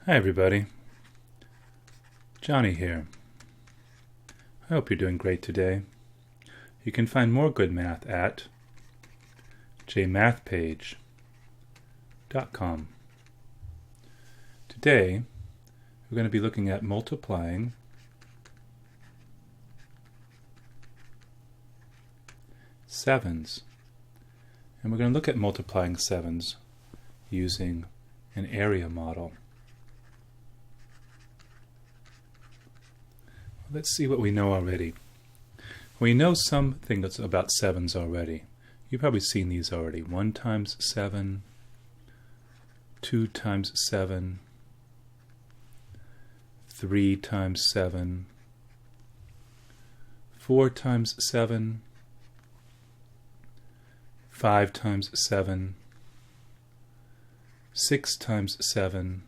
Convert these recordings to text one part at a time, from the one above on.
Hi everybody, Johnny here. I hope you're doing great today. You can find more good math at jmathpage.com. Today we're going to be looking at multiplying sevens. And we're going to look at multiplying sevens using an area model. Let's see what we know already. We know something that's about sevens already. You've probably seen these already. 1 times 7, 2 times 7, 3 times 7, 4 times 7, 5 times 7, 6 times 7,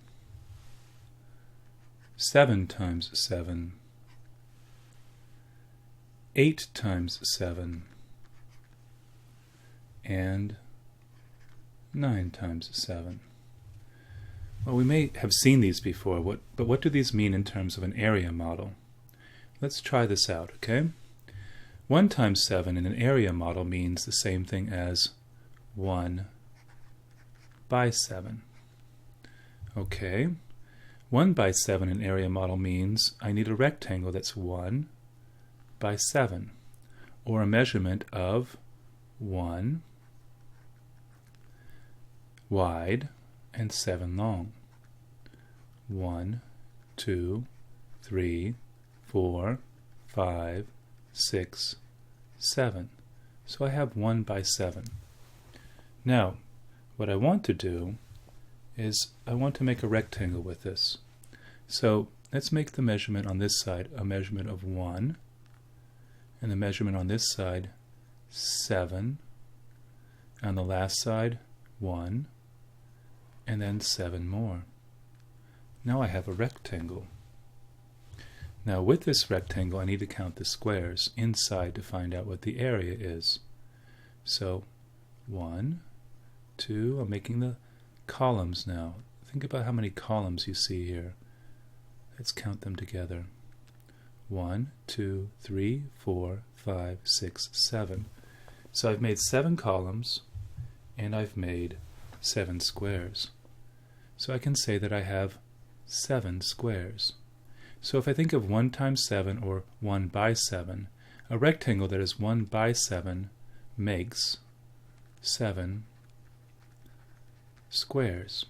7 times 7, 8 times 7, and 9 times 7. Well, we may have seen these before, but what do these mean in terms of an area model? Let's try this out, okay? 1 times 7 in an area model means the same thing as 1 by 7. Okay, 1 by 7 in area model means I need a rectangle that's 1 by 7, or a measurement of 1 wide and 7 long. 1, 2, 3, 4, 5, 6, 7. So I have 1 by 7. Now, what I want to do is I want to make a rectangle with this. So let's make the measurement on this side a measurement of 1, and the measurement on this side 7, on the last side 1, and then 7 more. Now I have a rectangle. Now with this rectangle I need to count the squares inside to find out what the area is. So 1, 2, I'm making the columns now. Think about how many columns you see here. Let's count them together. 1, 2, 3, 4, 5, 6, 7. So I've made 7 columns and I've made 7 squares. So I can say that I have 7 squares. So if I think of 1 times 7 or 1 by 7, a rectangle that is 1 by 7 makes 7 squares.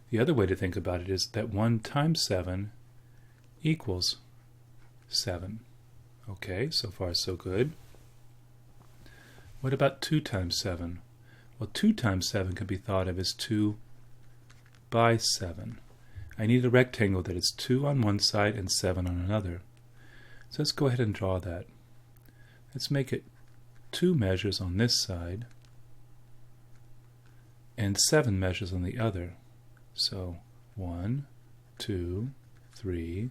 The other way to think about it is that 1 times 7 equals 7. Okay, so far so good. What about 2 times 7? Well, 2 times 7 can be thought of as 2 by 7. I need a rectangle that is 2 on one side and 7 on another. So let's go ahead and draw that. Let's make it 2 measures on this side and 7 measures on the other. So 1, 2, 3,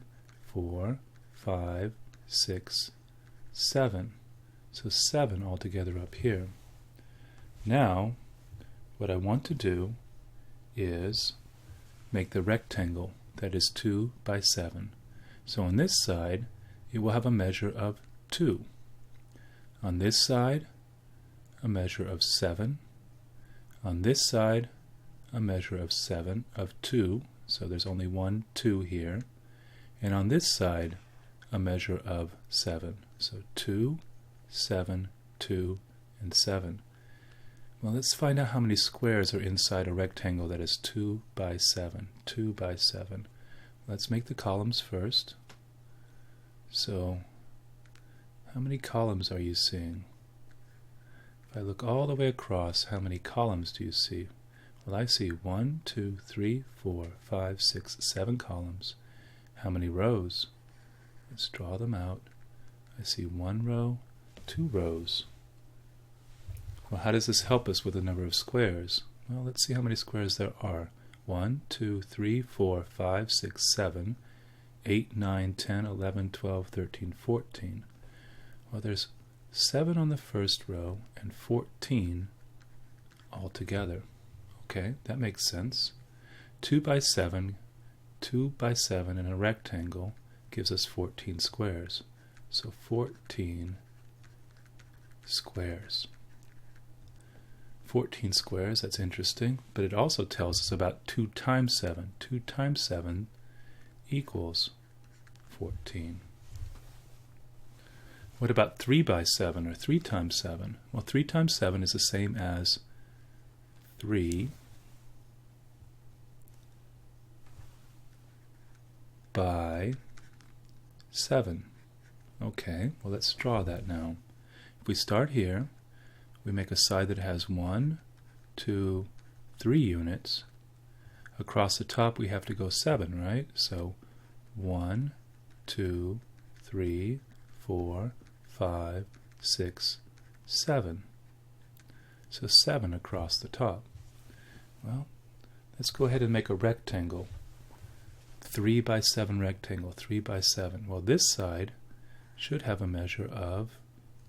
4, 5, 6, 7. So 7 altogether up here. Now, what I want to do is make the rectangle that is 2 by 7. So on this side, it will have a measure of 2. On this side, a measure of 7. On this side, a measure of 7, of 2. So there's only 1, 2 here. And on this side, a measure of 7. So 2, 7, 2, and 7. Well, let's find out how many squares are inside a rectangle that is 2 by 7. 2 by 7. Let's make the columns first. So, how many columns are you seeing? If I look all the way across, how many columns do you see? Well, I see 1, 2, 3, 4, 5, 6, 7 columns. How many rows? Let's draw them out. I see 1 row, 2 rows. Well, how does this help us with the number of squares? Well, let's see how many squares there are. 1, 2, 3, 4, 5, 6, 7, 8, 9, 10, 11, 12, 13, 14. Well, there's 7 on the first row and 14 altogether. Okay, that makes sense. 2 by 7 in a rectangle gives us 14 squares. So 14 squares. 14 squares, that's interesting, but it also tells us about 2 times 7. 2 times 7 equals 14. What about 3 by 7, or 3 times 7? Well, 3 times 7 is the same as 3 by 7. Okay, well, let's draw that now. If we start here, we make a side that has 1, 2, 3 units. Across the top we have to go 7, right? So 1, 2, 3, 4, 5, 6, 7. So 7 across the top. Well, let's go ahead and make a rectangle. 3 by 7 rectangle, 3 by 7. Well, this side should have a measure of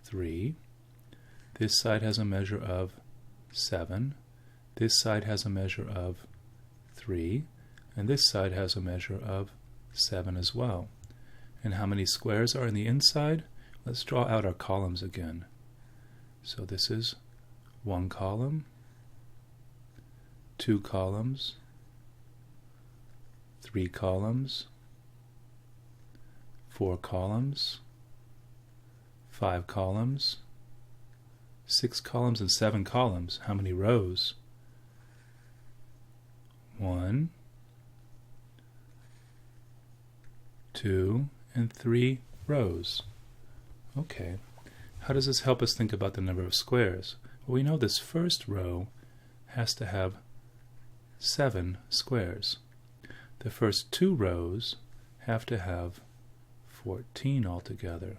3. This side has a measure of 7. This side has a measure of 3. And this side has a measure of 7 as well. And how many squares are in the inside? Let's draw out our columns again. So this is 1 column, 2 columns, 3 columns, 4 columns, 5 columns, 6 columns, and 7 columns. How many rows? 1, 2, and 3 rows. Okay. How does this help us think about the number of squares? Well, we know this first row has to have 7 squares. The first 2 rows have to have 14 altogether.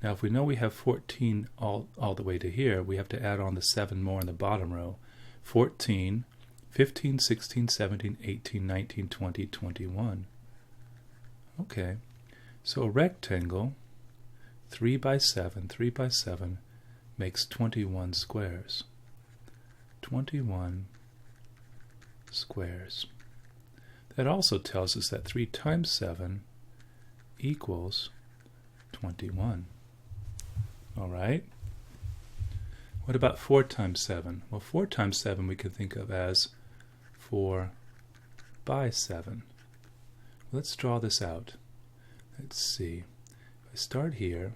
Now, if we know we have 14 all the way to here, we have to add on the 7 more in the bottom row. 14, 15, 16, 17, 18, 19, 20, 21. Okay, so a rectangle, 3 by 7 makes 21 squares. 21 squares. That also tells us that 3 times 7 equals 21. All right? What about 4 times 7? Well, 4 times 7 we can think of as 4 by 7. Let's draw this out. Let's see. If I start here,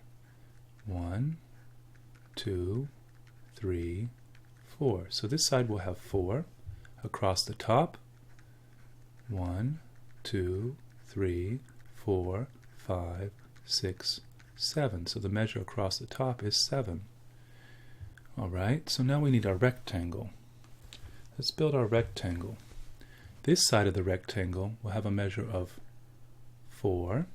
1, 2, 3, 4. So this side will have 4 across the top. 1, 2, 3, 4, 5, 6, 7. So the measure across the top is 7. Alright, so now we need our rectangle. Let's build our rectangle. This side of the rectangle will have a measure of 4.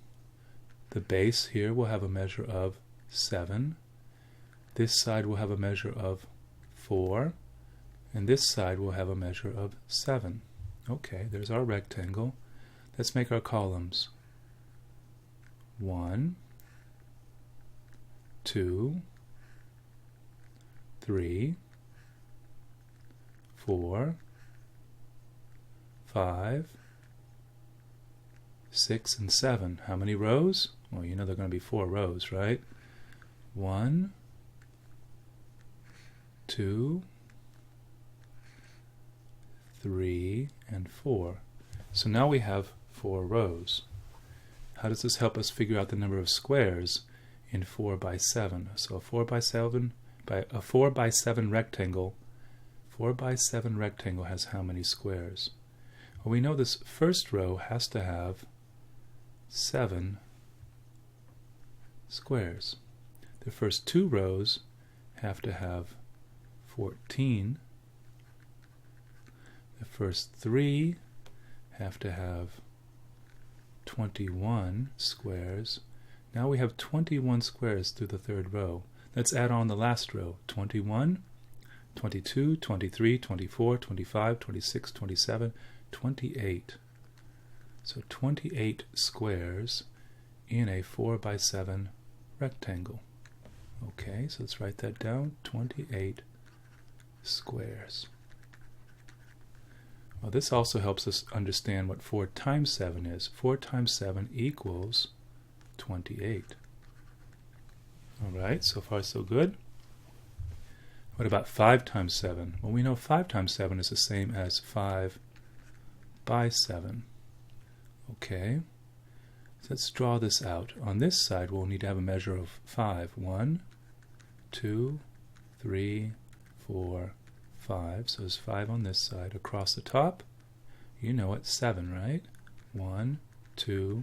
The base here will have a measure of 7. This side will have a measure of 4. And this side will have a measure of 7. Okay, there's our rectangle. Let's make our columns. 1, 2, 3, 4, 5, 6, and 7. How many rows? Well, you know there are going to be 4 rows, right? 1, 2, 3, and 4. So now we have 4 rows. How does this help us figure out the number of squares in 4 by 7? So a 4 by 7 rectangle. 4 by 7 rectangle has how many squares? Well, we know this first row has to have 7 squares. The first 2 rows have to have 14. The first 3 have to have 21 squares. Now we have 21 squares through the third row. Let's add on the last row. 21, 22, 23, 24, 25, 26, 27, 28. So 28 squares in a 4 by 7 rectangle. Okay, so let's write that down. 28 squares. Well, this also helps us understand what 4 times 7 is. 4 times 7 equals 28. Alright, so far so good. What about 5 times 7? Well, we know 5 times 7 is the same as 5 by 7. Okay, so let's draw this out. On this side, we'll need to have a measure of 5. 1, 2, 3, 4, 5. So there's 5 on this side. Across the top, you know it's 7, right? 1, 2,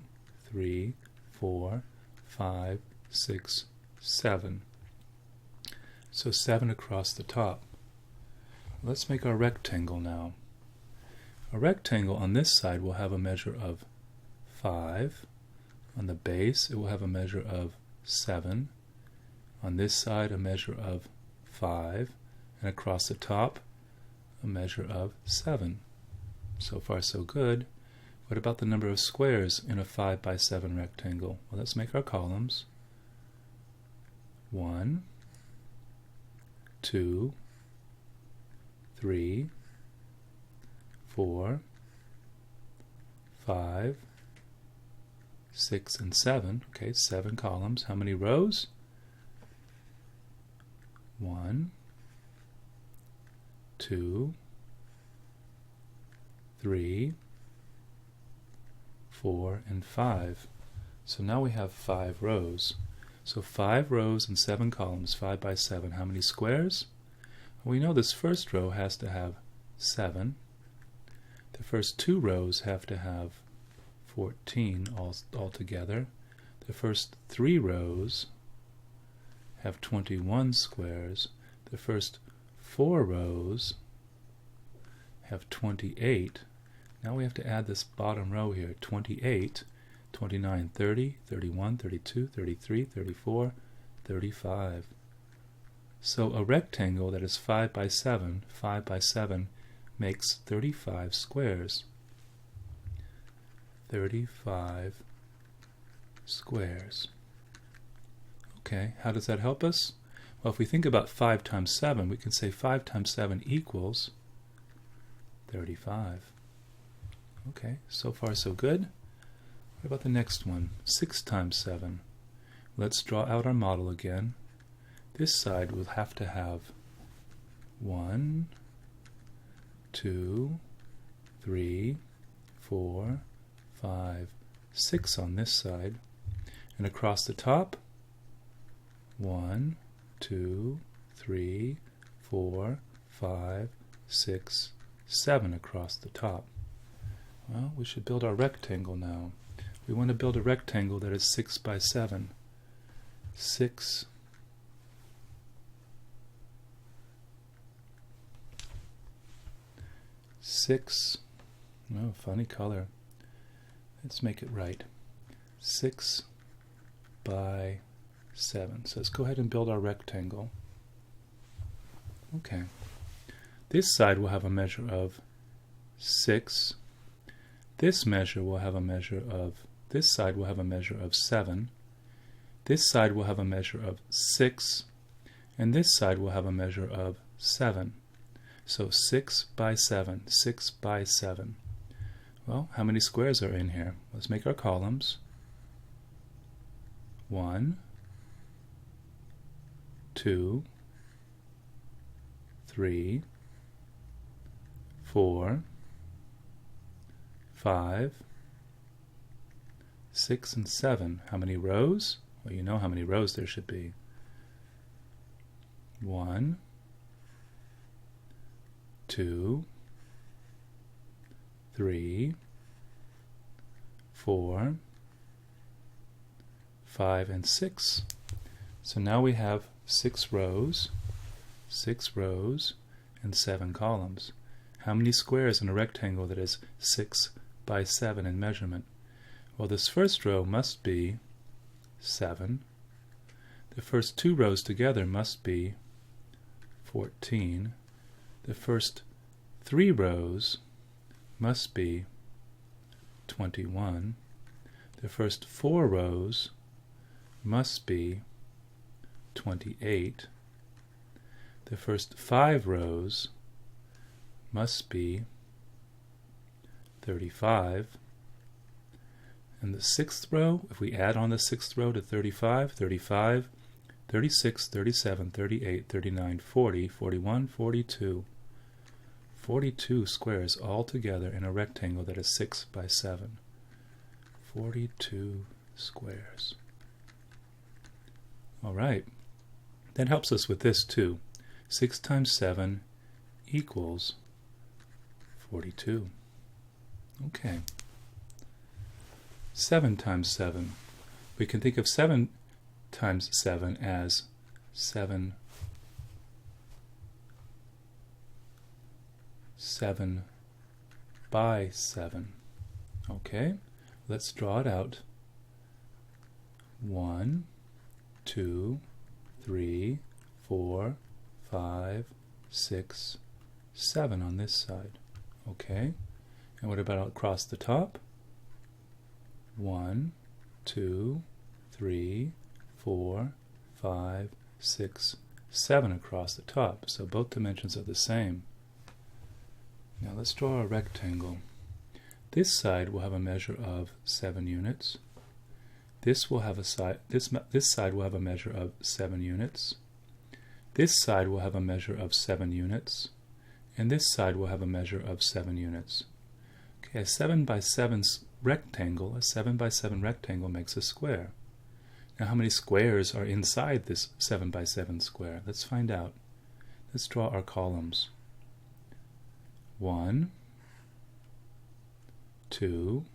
3, 4, 5, 6, 7. So 7 across the top. Let's make our rectangle now. A rectangle on this side will have a measure of 5. On the base, it will have a measure of 7. On this side, a measure of 5. And across the top, a measure of 7. So far, so good. What about the number of squares in a 5 by 7 rectangle? Well, let's make our columns. 1, 2, 3, 4, 5, 6, and 7. Okay, 7 columns. How many rows? 1, 2, 3, 4, and 5. So now we have 5 rows. So 5 rows and 7 columns, 5 by 7. How many squares? Well, we know this first row has to have 7. The first 2 rows have to have 14 altogether. The first 3 rows have 21 squares. The first 4 rows have 28. Now we have to add this bottom row here, 28, 29, 30, 31, 32, 33, 34, 35. So a rectangle that is 5 by 7 makes 35 squares. 35 squares. Okay, how does that help us? Well, if we think about 5 times 7, we can say 5 times 7 equals 35. Okay, so far so good. What about the next one? 6 times 7. Let's draw out our model again. This side will have to have 1, 2, 3, 4, 5, 6 on this side. And across the top, 1, 2, 3, 4, 5, 6, 7 across the top. Well, we should build our rectangle now. We want to build a rectangle that is 6 by 7. 6 oh, funny color. Let's make it right. 6 by 7. So let's go ahead and build our rectangle. Okay. This side will have a measure of 6. This measure will have a measure of, this side will have a measure of 7. This side will have a measure of 6. And this side will have a measure of 7. So 6 by 7, 6 by 7. Well, how many squares are in here? Let's make our columns. 1, 2, 3, 4, 5, 6, and 7. How many rows? Well, you know how many rows there should be. 1, 2, 3, 4, 5, and 6. So now we have 6 rows, and 7 columns. How many squares in a rectangle that is 6 by 7 in measurement? Well, this first row must be 7. The first 2 rows together must be 14. The first 3 rows must be 21. The first 4 rows must be 28. The first 5 rows must be 35. And the sixth row, if we add on the sixth row to 35, 35, 36, 37, 38, 39, 40, 41, 42. 42 squares all together in a rectangle that is 6 by 7. 42 squares. All right. That helps us with this too. 6 times 7 equals 42. Okay. 7 times 7. We can think of 7 times 7 as 7 by 7. Okay, let's draw it out. 1, 2, 3, 4, 5, 6, 7 on this side. Okay, and what about across the top? 1, 2, 3, 4, 5, 6, 7 across the top. So both dimensions are the same. Now let's draw a rectangle. This side will have a measure of 7 units. This will have a side. This side will have a measure of 7 units. This side will have a measure of 7 units, and this side will have a measure of 7 units. Okay, a 7 by 7 rectangle. A 7 by 7 rectangle makes a square. Now, how many squares are inside this 7 by 7 square? Let's find out. Let's draw our columns. 1, 2,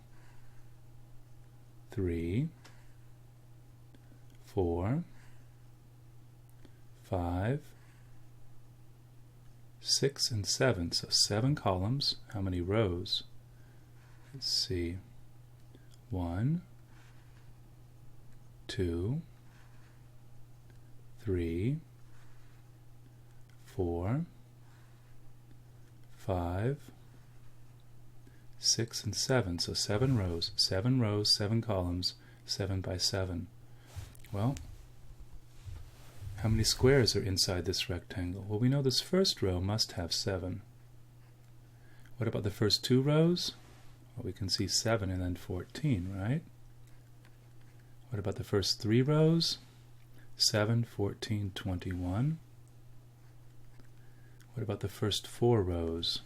3, 4, 5, 6, and 7. So 7 columns. How many rows? Let's see. 1, 2, 3, 4, 5, 6, and 7. So 7 rows. 7 rows, 7 columns, 7 by 7. Well, how many squares are inside this rectangle? Well, we know this first row must have 7. What about the first 2 rows? Well, we can see 7 and then 14, right? What about the first 3 rows? 7, 14, 21. What about the first 4 rows?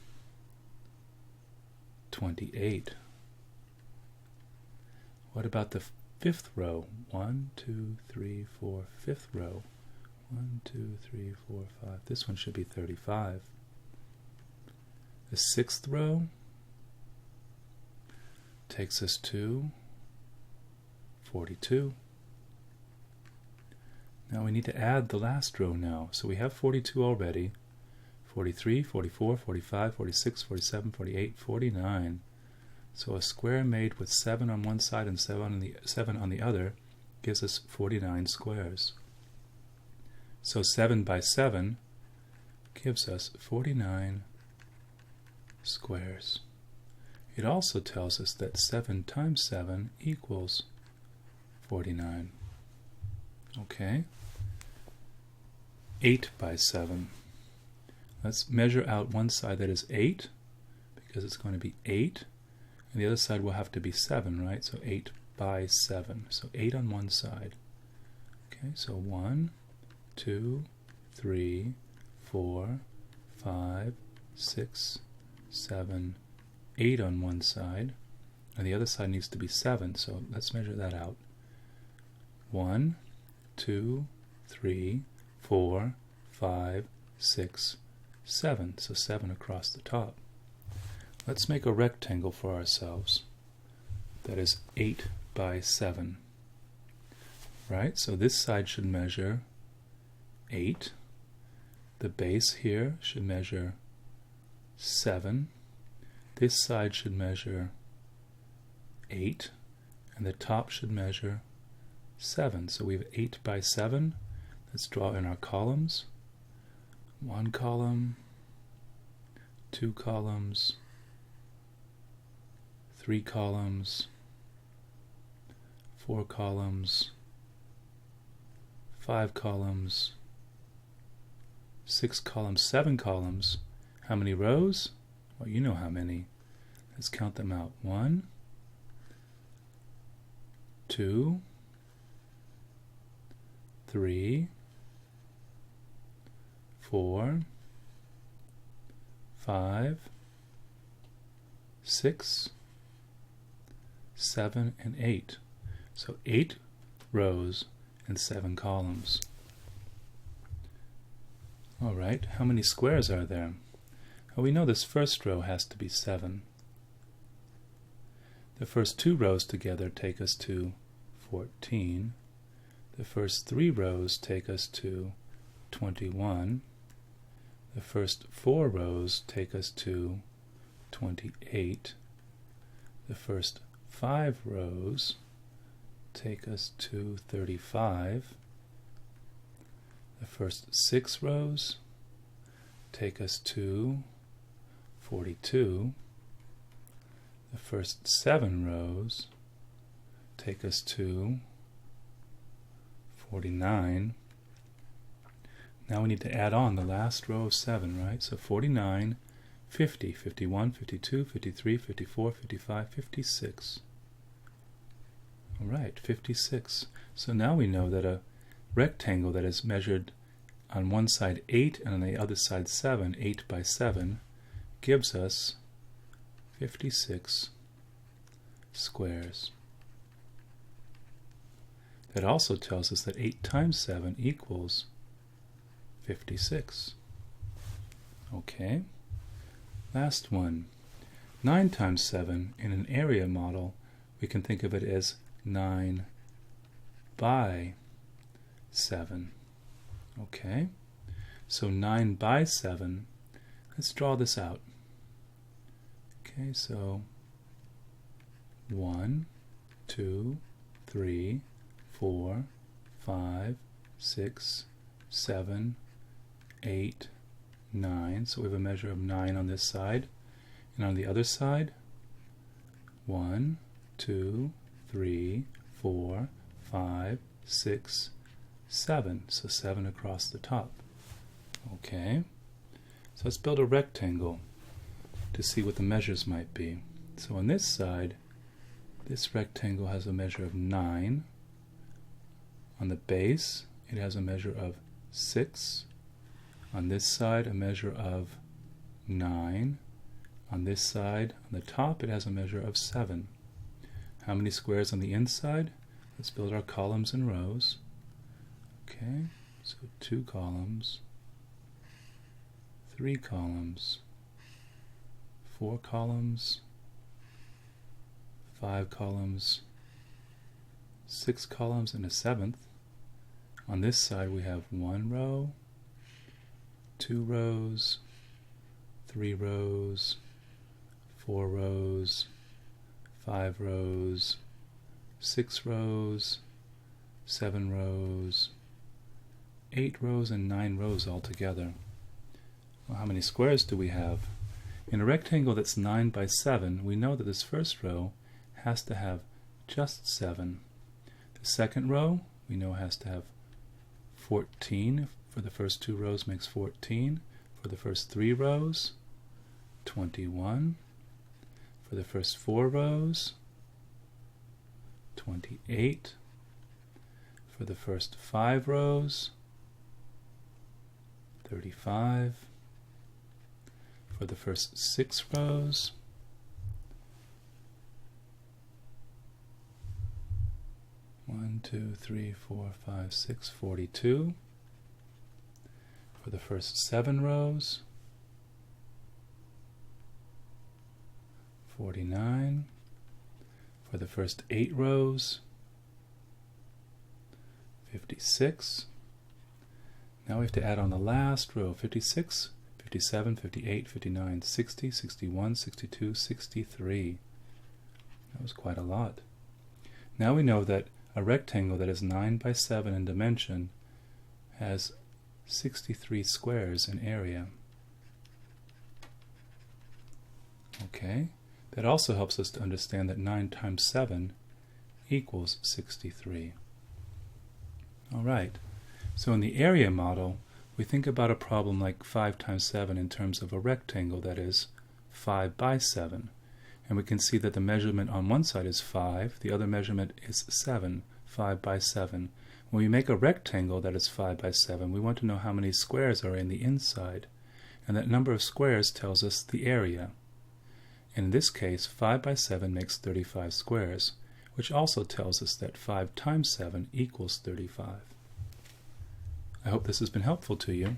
28. What about the 5th row? 1, 2, 3, 4, 5th row. 1, 2, 3, 4, 5. This one should be 35. The 6th row takes us to 42. Now we need to add the last row now. So we have 42 already. 43, 44, 45, 46, 47, 48, 49. So a square made with 7 on one side and 7 on the other gives us 49 squares. So 7 by 7 gives us 49 squares. It also tells us that 7 times 7 equals 49. Okay. 8 by 7. Let's measure out one side that is 8, because it's going to be 8, and the other side will have to be 7, right? So 8 by 7. So 8 on one side. Okay, so 1, 2, 3, 4, 5, 6, 7, 8 on one side, and the other side needs to be 7, so let's measure that out. 1, 2, 3, 4, 5, 6, 7. So 7 across the top. Let's make a rectangle for ourselves that is 8 by 7. Right? So this side should measure 8. The base here should measure 7. This side should measure 8. And the top should measure 7. So we have 8 by 7. Let's draw in our columns. 1 column, 2 columns, 3 columns, 4 columns, 5 columns, 6 columns, 7 columns. How many rows? Well, you know how many. Let's count them out. 1, 2, 3, 4, 5, 6, 7, and 8. So 8 rows and 7 columns. All right, how many squares are there? Well, we know this first row has to be 7. The first 2 rows together take us to 14. The first 3 rows take us to 21. The first 4 rows take us to 28. The first 5 rows take us to 35. The first 6 rows take us to 42. The first 7 rows take us to 49. Now we need to add on the last row of 7, right? So 49, 50, 51, 52, 53, 54, 55, 56. All right, 56. So now we know that a rectangle that is measured on one side 8 and on the other side 7, 8 by 7, gives us 56 squares. That also tells us that 8 times 7 equals 56. Okay, last one. 9 times 7 in an area model, we can think of it as 9 by 7. Okay, so 9 by 7, let's draw this out. Okay, so 1, 2, 3, 4, 5, 6, 7, 8, 9. So we have a measure of 9 on this side. And on the other side, 1, 2, 3, 4, 5, 6, 7. So 7 across the top. Okay, so let's build a rectangle to see what the measures might be. So on this side, this rectangle has a measure of 9. On the base, it has a measure of 6. On this side, a measure of 9. On this side, on the top, it has a measure of 7. How many squares on the inside? Let's build our columns and rows. Okay, so 2 columns, 3 columns, 4 columns, 5 columns, 6 columns, and a 7th. On this side we have 1 row, 2 rows, 3 rows, 4 rows, 5 rows, 6 rows, 7 rows, 8 rows, and 9 rows altogether. Well, how many squares do we have? In a rectangle that's 9 by 7, we know that this first row has to have just 7. The second row, we know, has to have 14. For the first 2 rows makes 14. For the first 3 rows, 21. For the first 4 rows, 28. For the first 5 rows, 35. For the first 6 rows, 1, 2, 3, 4, 5, 6, 42. For the first 7 rows, 49. For the first 8 rows, 56. Now we have to add on the last row, 56, 57, 58, 59, 60, 61, 62, 63. That was quite a lot. Now we know that a rectangle that is 9 by 7 in dimension has 63 squares in area. Okay, that also helps us to understand that 9 times 7 equals 63. All right, so in the area model, we think about a problem like 5 times 7 in terms of a rectangle that is 5 by 7. And we can see that the measurement on one side is 5, the other measurement is 7, 5 by 7. When we make a rectangle that is 5 by 7, we want to know how many squares are in the inside. And that number of squares tells us the area. In this case, 5 by 7 makes 35 squares, which also tells us that 5 times 7 equals 35. I hope this has been helpful to you.